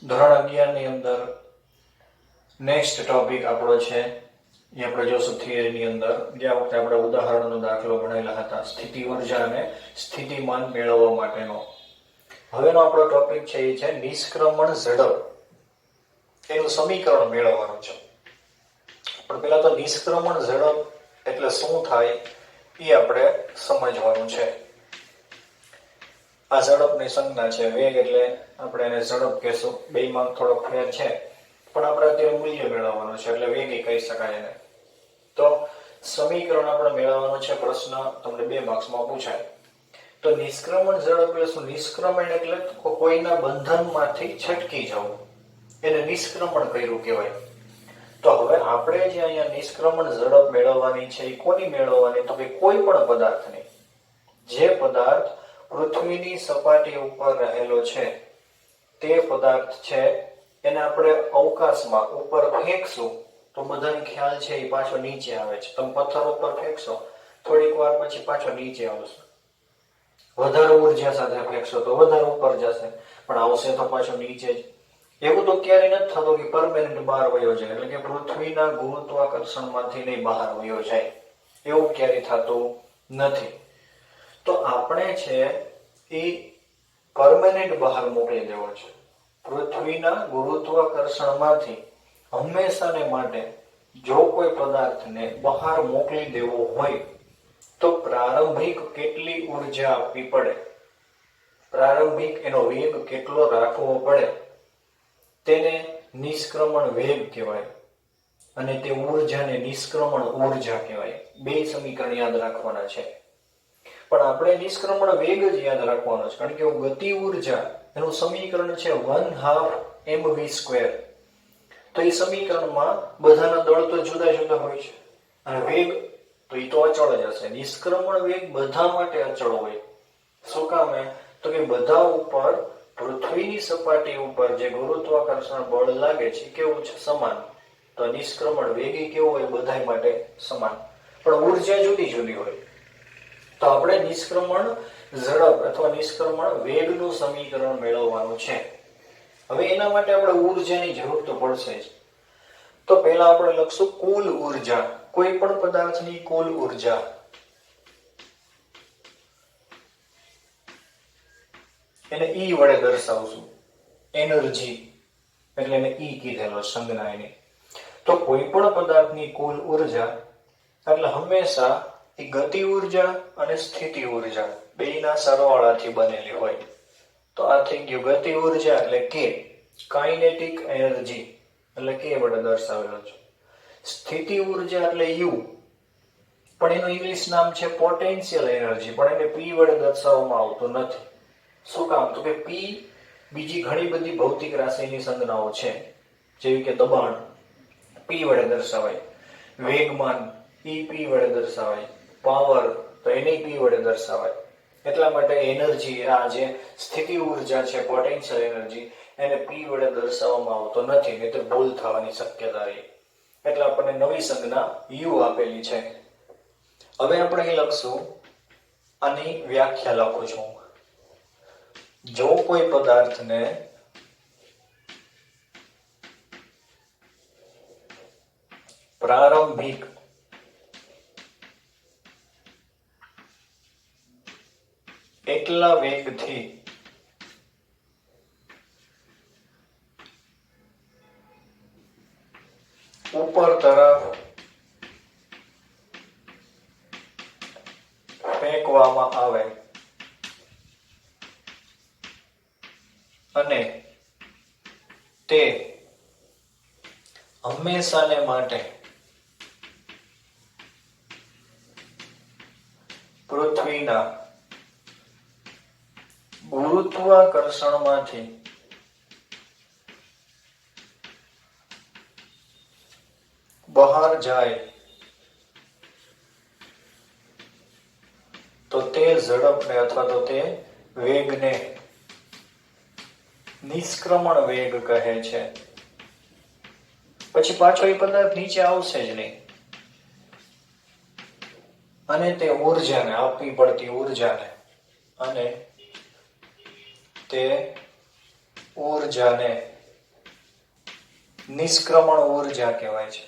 ધોરણ 11 ની અંદર નેક્સ્ટ ટોપિક આપણો છે એ આપણે જોશું થિયરીની અંદર. ગયા વખતે આપણે ઉદાહરણનો દાખલો ભણેલા હતા સ્થિતિ ઊર્જા અને સ્થિતિમાન મેળવવા માટેનો. હવેનો આપણો ટોપિક છે એ છે નિષ્ક્રમણ ઝડપ. એનું સમીકરણ મેળવવાનું છે. પણ પહેલા તો નિષ્ક્રમણ ઝડપ એટલે શું થાય એ આપણે સમજવાનું છે. આ ઝડપની સંજ્ઞા છે. વેગ એટલે આપણે એને ઝડપ કહેશું. બેયમાં થોડોક ફેર છે, પણ આપણે અત્યારે મૂલ્ય મેળવવાનું છે એટલે વેગી કહી શકાય એને. તો સમીકરણ આપણે મેળવવાનું છે. પ્રશ્ન તમને 2 માર્ક્સમાં પૂછાય. તો નિષ્ક્રમણ ઝડપ એટલે શું? નિષ્ક્રમણ એટલે કોઈના બંધનમાંથી છટકી જવું, એને નિષ્ક્રમણ કર્યું કહેવાય. તો હવે આપણે જે અહીંયા નિષ્ક્રમણ ઝડપ મેળવવાની છે એ કોની મેળવવાની? તો કે કોઈ પણ પદાર્થની. જે પદાર્થ પૃથ્વીની સપાટી ઉપર રહેલો છે તે પદાર્થ છે એને આપણે અવકાશમાં ઉપર ફેંકશું તો બધાને ખ્યાલ છે એ પાછો નીચે આવે છે. તમે પથ્થર ઉપર ફેંકશો થોડીક વાર પછી પાછો નીચે આવશે. વધારે ઉર્જા સાથે ફેંકશો તો વધારે ઉપર જશે, પણ આવશે તો પાછો નીચે જ. એવું તો ક્યારેય નથી થતું કે પરમેનન્ટ બહાર વયો જાય, એટલે કે પૃથ્વીના ગુરુત્વાકર્ષણમાંથી નહીં બહાર વયો જાય, એવું ક્યારેય થતું નથી. તો આપણે છે એ પરમેનન્ટ બહાર મોકલી દેવો છે. પૃથ્વીના ગુરુત્વાકર્ષણમાંથી હંમેશાને માટે જો કોઈ પદાર્થને બહાર મોકલી દેવો હોય તો પ્રારંભિક કેટલી ઉર્જા આપવી પડે, પ્રારંભિક એનો વેગ કેટલો રાખવો પડે, તેને નિષ્ક્રમણ વેગ કહેવાય. અને તે ઉર્જાને નિષ્ક્રમણ ઉર્જા કહેવાય. 2 સમીકરણ યાદ રાખવાના છે. પણ આપણે નિષ્ક્રમણ વેગ જ યાદ રાખવાનો છે, કારણ કે ગતિ ઉર્જા એનું સમીકરણ છે 1/2 mv². તો એ સમીકરણમાં બધાના દળ તો જુદા જુદા હોય છે, અને વેગ તો એ તો અચળ જ હશે. નિષ્ક્રમણ વેગ બધા માટે અચળ હોય. શું કામે? તો કે બધા ઉપર પૃથ્વીની સપાટી ઉપર જે ગુરુત્વાકર્ષણ બળ લાગે છે કેવું છે? સમાન. તો નિષ્ક્રમણ વેગ કેવો હોય? બધા માટે સમાન, પણ ઉર્જા જુદી જુદી હોય. તો આપણે નિષ્ક્રમણ ઝડપ અથવા નિષ્ક્રમણ વેગનું સમીકરણ મેળવવાનું છે. હવે એના માટે આપણે ઉર્જાની જરૂર તો પડશે જ. તો પહેલા આપણે લખશું કુલ ઉર્જા. કોઈ પણ પદાર્થની કુલ ઉર્જા એને ઈ વડે દર્શાવશું. એનર્જી એટલે એને ઈ કીધેલો સંજ્ઞા એની. તો કોઈ પણ પદાર્થની કુલ ઉર્જા એટલે હંમેશા એ ગતિ ઉર્જા અને સ્થિતિ ઉર્જા બેયના સરવાળાથી બનેલી હોય. તો આ થઈ ગયું ગતિ ઉર્જા એટલે કે કાઇનેટિક એનર્જી એટલે કે વડે દર્શાવેલો છે. સ્થિતિ ઉર્જા એટલે યુ, પણ એનું ઇંગ્લિશ નામ છે પોટેન્શિયલ એનર્જી, પણ એને પી વડે દર્શાવવામાં આવતું નથી. શું કામ? તો કે પી બીજી ઘણી બધી ભૌતિક રાશિની સંજ્ઞાઓ છે, જેવી કે દબાણ પી વડે દર્શાવાય, વેગમાન ઈ પી વડે દર્શાવાય, પાવર તો એને પી વડે દર્શાવાય. એટલા માટે એનર્જી આ જે સ્થિતિ ઉર્જા છે પોટેન્શિયલ એનર્જી એને પી વડે દર્શાવવામાં આવતો નથી, નહીં તો ભૂલ થવાની શક્યતા રહી. એટલે આપણને નવી સંજ્ઞા યુ આપેલી છે. હવે આપણે અહીં લખશું, આની વ્યાખ્યા લખું છું. જો કોઈ પદાર્થને પ્રારંભિક એટલા વેગથી ઉપર તરફ ફેંકવામાં આવે અને તે હંમેશાને માટે પૃથ્વીના ગુરુત્વાકર્ષણમાંથી બહાર જાય તો તે ઝડપને અથવા તો તે વેગને નિષ્ક્રમણ વેગ કહે છે. પછી પાછો એ પદાર્થ નીચે આવશે જ નહીં, અને તે ઉર્જાને આપવી પડતી ઉર્જાને અને તે ઉર્જાને નિષ્ક્રમણ ઊર્જા કહેવાય છે.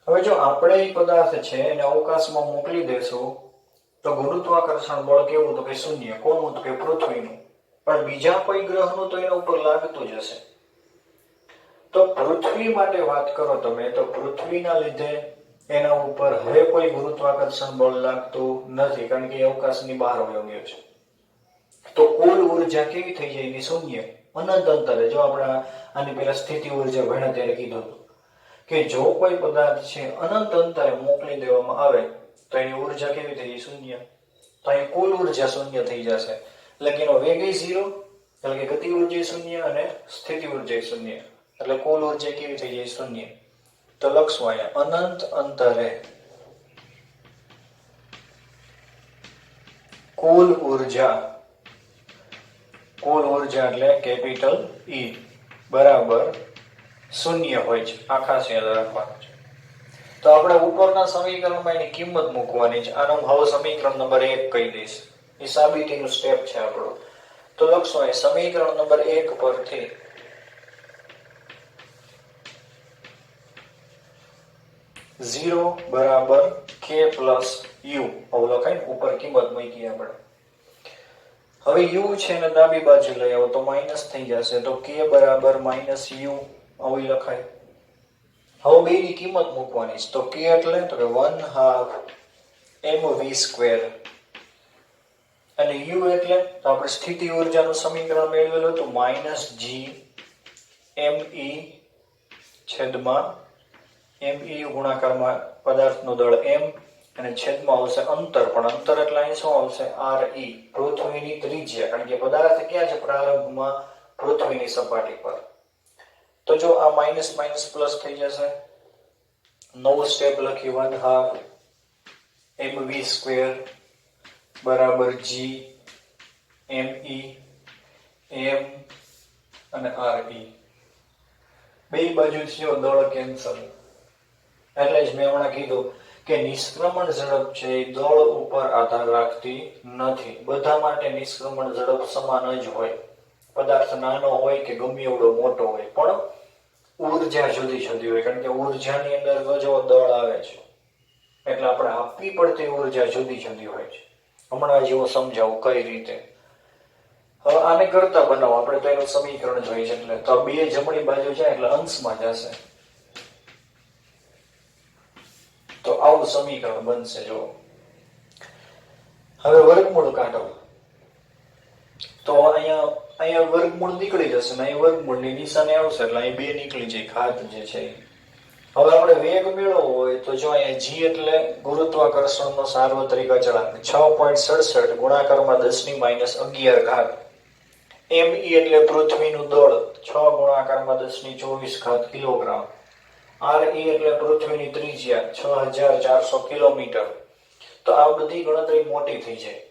હવે જો આપણે એ પદાર્થ છે એને અવકાશમાં મોકલી દેશું તો ગુરુત્વાકર્ષણ બળ કેવું? તો કે શૂન્ય. કોનું? તો કે પૃથ્વીનું. પણ બીજા કોઈ ગ્રહનું તો એના ઉપર લાગતું જ હશે. તો પૃથ્વી માટે વાત કરો તમે તો પૃથ્વીના લીધે એના ઉપર હવે કોઈ ગુરુત્વાકર્ષણ બળ લાગતું નથી, કારણ કે એ અવકાશની બહાર વયો ગયો છે. તો કુલ ઉર્જા કેવી થઈ જાય? એની શૂન્ય, અનંત અંતરે. જો આપણે આની પેલા સ્થિતિ ઉર્જા ભણ્યા ત્યારે કીધું હતું કે જો કોઈ પદાર્થ છે અનંત અંતરે મોકલી દેવામાં આવે તો એની ઉર્જા કેવી થઈ જાય? શૂન્ય. તો અહીં કુલ ઉર્જા શૂન્ય થઈ જશે. એટલે કે એનો વેગ 0, એટલે કે ગતિ ઉર્જા શૂન્ય અને સ્થિતિ ઉર્જા શૂન્ય. એટલે કુલ ઉર્જા કેવી થઈ જાય? શૂન્ય. તો લખશું અહીંયા અનંત અંતરે કુલ ઉર્જા એટલે કેપિટલ E બરાબર શૂન્ય હોય છે. આ ખાસ યાદ રાખવાનું છે. તો આપણે ઉપરના સમીકરણમાં એની કિંમત મૂકવાની છે. આનો હવે સમીકરણ નંબર 1 કહી દઈશ. એ સાબિતીનું સ્ટેપ છે આપણું. તો લખશું અહીં સમીકરણ નંબર 1 પરથી ઝીરો બરાબર k પ્લસ યુ આવું લખાય ને, ઉપર કિંમત મૂકી આપણે. હવે u છે ને ડાબી બાજુ લઈ આવો તો માઇનસ થઈ જશે. તો k બરાબર માઇનસ યુ આવું લખાય. હવે બેની કિંમત મૂકવાની છે. તો k એટલે તો કે 1/2 mv સ્ક્વેર અને u એટલે તો આપણે સ્થિતિ ઉર્જાનું સમીકરણ મેળવેલું હતું -g me છેદમાં me ગુણાકારમાં પદાર્થનું દળ m અને છેદમાં આવશે અંતર. પણ અંતર એટલે અહીં શું આવશે? re, પૃથ્વીની ત્રિજ્યા. કારણ કે પદાર્થ ક્યાં છે? પ્રારંભમાં પૃથ્વીની સપાટી પર. તો જો આ માઇનસ માઇનસ પ્લસ થઈ જશે. નવું સ્ટેપ લખી 1/2 mv સ્ક્વેર બરાબર g me m અને re. બે બાજુ થયો દળ કેન્સલ. એટલે જ મેં હમણાં કીધું કે નિષ્ક્રમણ ઝડપ છે એ દળ ઉપર આધાર રાખતી નથી. બધા માટે નિષ્ક્રમણ ઝડપ સમાન જ હોય. પદાર્થ નાનો હોય કે ગમે એવડો મોટો હોય, પણ ઉર્જા જુદી જુદી હોય. કારણ કે ઉર્જાની અંદર તો જો દળ આવે છે એટલે આપણે આપવી પડતી ઉર્જા જુદી જુદી હોય છે. હમણાં જેવું સમજાવું કઈ રીતે. હવે આને કરતા બનાવો આપણે તો એનું સમીકરણ જોઈએ છે. એટલે તો બે જમણી બાજુ જાય એટલે અંશમાં જશે. તો આવું સમીકરણ બનશે. જો હવે વર્ગમૂળ કાઢો તો અહીંયા વર્ગમૂળ નીકળી જશે ને અહીં વર્ગમૂળની નિશાની આવશે એટલે અહીં 2 નીકળી જાય. ઘાત જે છે. હવે આપણે વેગ મેળવવો હોય તો જો અહીંયા g એટલે ગુરુત્વાકર્ષણનો સાર્વત્રિક અચળાંક 6.67 ગુણાકારમાં 10⁻11 ઘાત. me એટલે પૃથ્વીનું દળ 6 ગુણાકારમાં 10⁻24 ઘાત કિલોગ્રામ. re એટલે પૃથ્વીની ત્રિજ્યા 6400 કિલોમીટર. તો આ બધી ગણતરી મોટી થઈ જાય.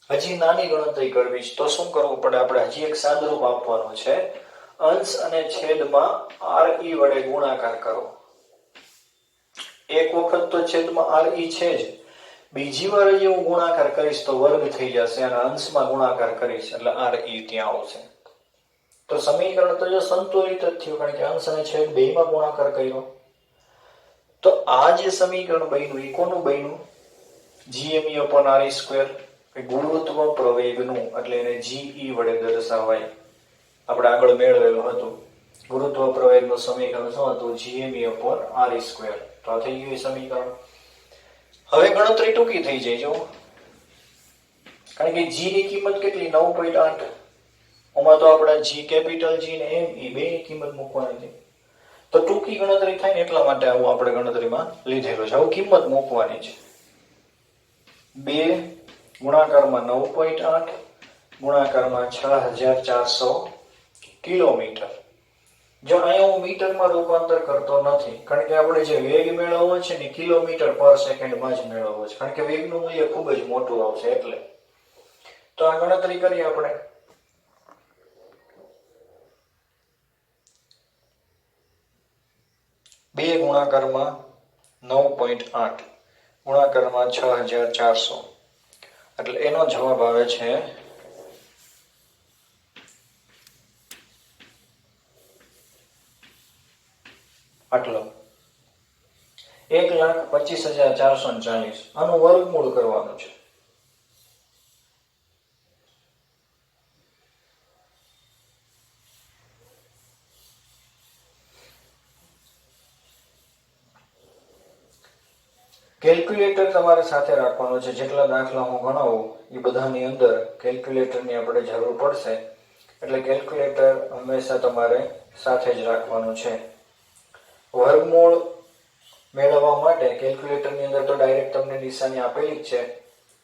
હજી નાની ગણતરી કરવી છે તો શું કરવું પડે? આપણે હજી એક સાદરૂપ આપવાનું છે. અંશ અને છેદમાં re વડે ગુણાકાર કરો. એક વખત તો છેદમાં re છે જ, બીજી વાર જે હું ગુણાકાર કરીશ તો વર્ગ થઈ જશે અને અંશમાં ગુણાકાર કરીશ એટલે re ત્યાં આવશે. તો સમીકરણ તો જો સંતુલિત જ થયું, કારણ કે અંશ અને છેદ બેયમાં ગુણાકાર કર્યો. તો આ જે સમીકરણ બન્યું એ કોનું બન્યું? gme/re². ગુરુત્વ પ્રવેગનું, એટલે એને ge વડે દર્શાવાય. આપણે આગળ મેળવેલું હતું ગુરુત્વ પ્રવેગનું સમીકરણ શું હતું? gme/re². તો આ થઈ ગયું સમીકરણ. હવે ગણતરી ટૂંકી થઈ જાય જો, કારણ કે g ની કિંમત કેટલી? 9.8. આમાં તો આપણે g કેપિટલ g ને m એ બે ની કિંમત મૂકવાની છે. તો ટૂંકી ગણતરી થાય ને એટલા માટે આવું આપણે ગણતરીમાં લીધેલું છે. હવે કિંમત મૂકવાની છે. 2 ગુણાકારમાં 9.8 ગુણાકારમાં 6400 કિલોમીટર. જો અહીંયા હું મીટરમાં રૂપાંતર કરતો નથી, કારણ કે આપણે જે વેગ મેળવવો છે ને કિલોમીટર પર સેકન્ડમાં જ મેળવવો છે, કારણ કે વેગનું મૂલ્ય ખૂબ જ મોટું આવશે. એટલે તો આ ગણતરી કરીએ આપણે. 2 ગુણાકારમાં 9.8 ગુણાકારમાં 6400 એટલે એનો જવાબ આવે છે આટલો 1,25,440. આનું વર્ગમૂળ કરવાનું છે. કેલ્ક્યુલેટર તમારે સાથે રાખવાનું છે. જેટલા દાખલા હું ગણાવું એ બધાની અંદર કેલ્ક્યુલેટરની આપણે જરૂર પડશે, એટલે કેલ્ક્યુલેટર હંમેશા તમારે સાથે જ રાખવાનું છે. વર્ગમૂળ મેળવવા માટે કેલ્ક્યુલેટરની અંદર તો ડાયરેક્ટ તમને નિશાની આપેલી જ છે,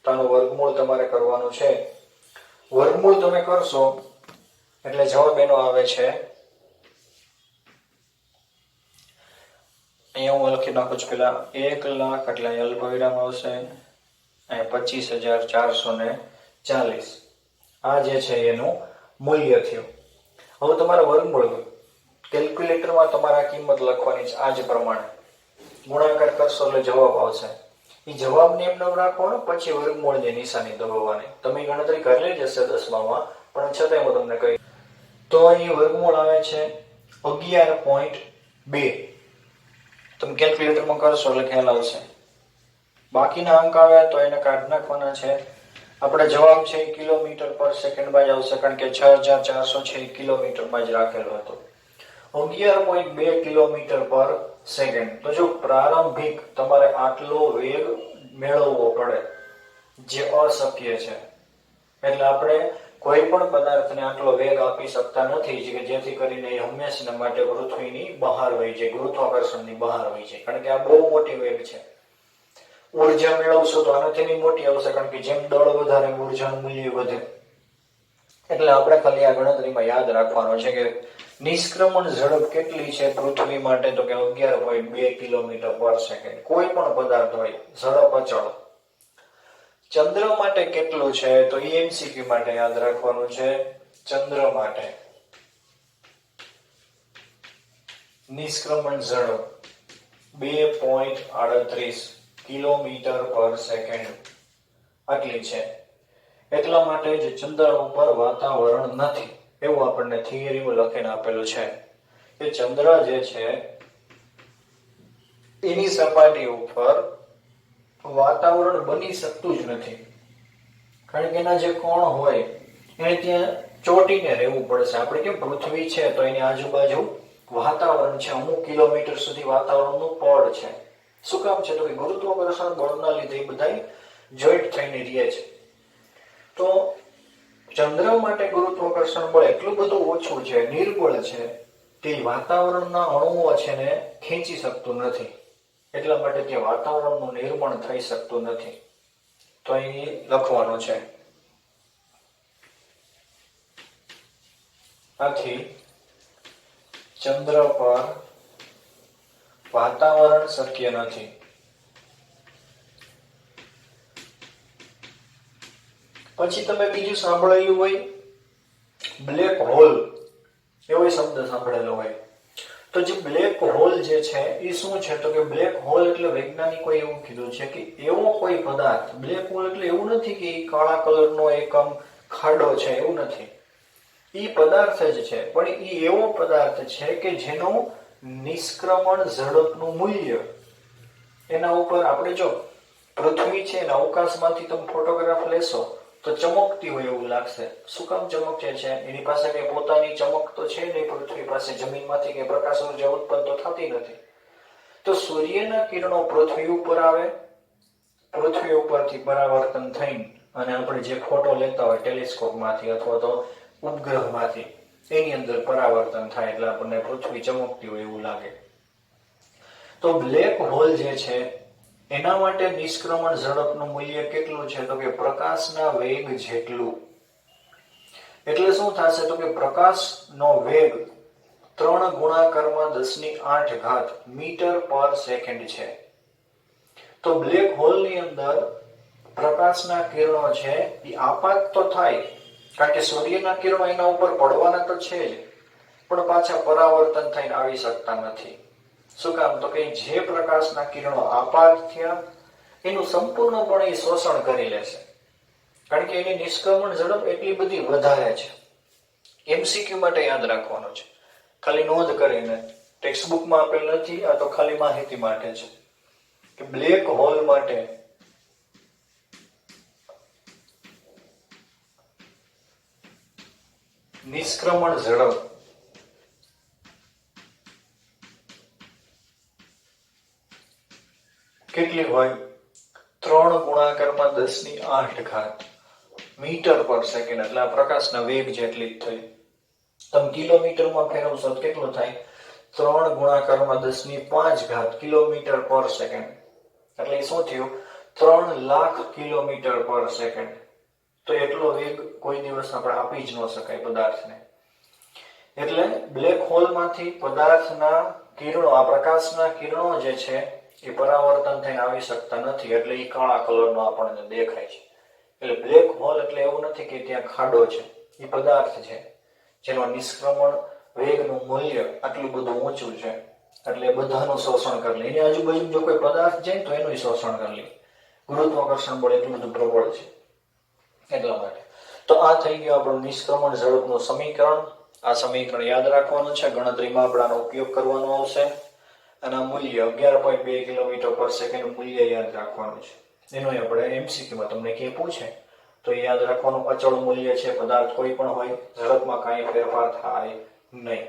તો આનું વર્ગમૂળ તમારે કરવાનું છે. વર્ગમૂળ તમે કરશો એટલે જવાબ એનો આવે છે, અહીંયા હું લખી નાખું છું પેલા 1,00,000 એટલે અલ્પવિરામ આવશે, અહીંયા 25,440. આ જે છે એનું મૂલ્ય થયું. હવે તમારે વર્ગમૂળ કેલ્ક્યુલેટરમાં તમારે આ કિંમત લખવાની છે. આ જ પ્રમાણે ગુણાકાર કરશો એટલે જવાબ આવશે. એ જવાબને એમને રાખવાનો, પછી વર્ગમૂળની નિશાની દબાવવાની. તમે ગણતરી કરેલી જ હશે 10માં, પણ છતાંય હું તમને કહી. તો અહીં વર્ગમૂળ આવે છે 11.2. તમે કેલ્ક્યુલેટરમાં કરશો એટલે ખ્યાલ આવશે. બાકીના અંક આવે તો એને કાઢી નાખવાના છે. આપણે જવાબ છે કિલોમીટર પર સેકન્ડમાં જ આવશે, કારણ કે 6,400 છે એ કિલોમીટરમાં જ રાખેલો હતો. 11.2 કિલોમીટર પર સેકન્ડ. તો જો પ્રારંભિક તમારે આટલો વેગ મેળવવો પડે, જે અશક્ય છે. એટલે આપણે કોઈ પણ પદાર્થને આટલો વેગ આપી શકતા નથી કે જેથી કરીને એ હંમેશા માટે પૃથ્વીની બહાર વહી જાય, ગુરુત્વાકર્ષણની બહાર વહી જાય, કારણ કે આ બહુ મોટી વેગ છે. ઉર્જા મેળવશો તો આનાથી મોટી આવશે, કારણ કે જેમ દળ વધારે ઉર્જાનું મૂલ્ય વધે. એટલે આપણે ખાલી આ ગણતરીમાં યાદ રાખવાનું છે કે નિષ્ક્રમણ ઝડપ કેટલી છે પૃથ્વી માટે, તો કે 11.2 કિલોમીટર પર સેકન્ડ. કોઈ પણ પદાર્થ હોય, ઝડપ અચળ. ચંદ્ર માટે કેટલું છે તો એમસીક્યુ માટે યાદ રાખવાનું છે. ચંદ્ર માટે નિષ્ક્રમણ ઝડપ 2.38 કિલોમીટર પર સેકન્ડ આટલી છે. એટલા માટે જ ચંદ્ર ઉપર વાતાવરણ નથી એવું આપણને થિયરીમાં લખીને આપેલું છે કે ચંદ્ર જે છે એની સપાટી ઉપર વાતાવરણ બની શકતું જ નથી, કારણ કે એના જે કોણ હોય એને ત્યાં ચોટીને રહેવું પડશે. આપણે કેમ પૃથ્વી છે તો એની આજુબાજુ વાતાવરણ છે, અમુક કિલોમીટર સુધી વાતાવરણનું પડ છે. શું કામ છે તો કે ગુરુત્વાકર્ષણ બળના લીધે બધા જોઈન્ટ થઈને રહે છે. તો ચંદ્ર માટે ગુરુત્વાકર્ષણ બળ એટલું બધું ઓછું છે, નિર્બળ છે, કે વાતાવરણના અણુઓ છે ને ખેંચી શકતું નથી. એટલા માટે તે વાતાવરણનું નિર્માણ થઈ શકતું નથી. તો અહીં લખવાનું છે. આથી ચંદ્ર પર વાતાવરણ શક્ય નથી. પછી તમે બીજું સાંભળેલું હોય બ્લેક હોલ, એવો શબ્દ સાંભળેલો હોય. તો જે બ્લેક હોલ જે છે એ શું છે તો કે બ્લેક હોલ એટલે વૈજ્ઞાનિકોએ એવું કીધું છે કે એવો કોઈ પદાર્થ, બ્લેક હોલ એટલે એવું નથી કે કાળા કલરનો એકમ ખાડો છે, એવું નથી. એ પદાર્થ જ છે, પણ એ એવો પદાર્થ છે કે જેનું નિષ્ક્રમણ ઝડપનું મૂલ્ય એના ઉપર, આપણે જો પૃથ્વી છે ને અવકાશમાંથી તમે ફોટોગ્રાફ લેશો તો ચમકતી હોય એવું લાગશે. શું કામ ચમકે છે? એની પાસે કઈ પોતાની ચમક તો છે નહીં. પૃથ્વી પાસે જમીનમાંથી કઈ પ્રકાશ ઉર્જા ઉત્પન્ન તો થતી નથી. તો સૂર્યના કિરણો પૃથ્વી ઉપર આવે, પૃથ્વી ઉપરથી પરાવર્તન થઈને અને આપણે જે ફોટો લેતા હોય ટેલિસ્કોપમાંથી અથવા તો ઉપગ્રહમાંથી, એની અંદર પરાવર્તન થાય એટલે આપણને પૃથ્વી ચમકતી હોય એવું લાગે. તો બ્લેક હોલ જે છે એના માટે નિષ્ક્રમણ ઝડપનું મૂલ્ય કેટલું છે તો કે પ્રકાશના વેગ જેટલું. એટલે શું થશે તો કે પ્રકાશનો વેગ 3 ગુણાકારમાં 10⁸ મીટર પર સેકન્ડ છે. તો બ્લેક હોલની અંદર પ્રકાશના કિરણો છે એ આપાત તો થાય, કારણ કે સૂર્યના કિરણો એના ઉપર પડવાના તો છે જ, પણ પાછા પરાવર્તન થઈને આવી શકતા નથી. શું કામ તો કે જે પ્રકાશના કિરણો આપાત થયા એનું સંપૂર્ણપણે શોષણ કરી લેશે. કારણ કે એની નિષ્ક્રમણ ઝડપ એટલી બધી વધારે છે. એમસીક્યુ માટે યાદ રાખવાનું છે, ખાલી નોંધ કરીને. ટેક્સ્ટ બુકમાં આપેલ નથી, આ તો ખાલી માહિતી માટે છે કે બ્લેક હોલ માટે નિષ્ક્રમણ ઝડપ કેટલી હોય? 3 ગુણાકારમાં 10⁸ મીટર પર સેકન્ડ, એટલે આ પ્રકાશના વેગ જેટલી જ થઈ. તમે કિલોમીટરમાં ફેરવશો તો કેટલું થાય? 3 ગુણાકારમાં 10⁵ કિલોમીટર પર સેકન્ડ. એટલે શું થયું? 3 લાખ કિલોમીટર પર સેકન્ડ. તો એટલો વેગ કોઈ દિવસ આપણે આપી જ ન શકાય પદાર્થને. એટલે બ્લેક હોલમાંથી પદાર્થના કિરણો, આ પ્રકાશના કિરણો જે છે એ પરાવર્તન થઈને આવી શકતા નથી, એટલે એ કાળા કલરનો આપણને દેખાય છે. એટલે બ્લેક હોલ એટલે એવું નથી કે ત્યાં ખાડો છે, એ પદાર્થ છે જેનો નિષ્ક્રમણ વેગનું મૂલ્ય આટલું બધું ઊંચું છે, એટલે બધાનું શોષણ કરી લે. એની આજુબાજુ જો કોઈ પદાર્થ જાય તો એનું શોષણ કરી લે. ગુરુત્વાકર્ષણ બળ એટલું બધું પ્રબળ છે એટલા માટે. તો આ થઈ ગયું આપણું નિષ્ક્રમણ ઝડપનું સમીકરણ. આ સમીકરણ યાદ રાખવાનું છે, ગણતરીમાં આપણે આનો ઉપયોગ કરવાનો આવશે. અને મૂલ્ય 11.2 કિલોમીટર પર સેકન્ડ મૂલ્ય યાદ રાખવાનું છે. એનું આપણે એમસીક્યુમાં તમને ક્યાંય પૂછે તો યાદ રાખવાનું. અચળ મૂલ્ય છે, પદાર્થ કોઈ પણ હોય, ઝડપમાં કાંઈ ફેરફાર થાય નહીં.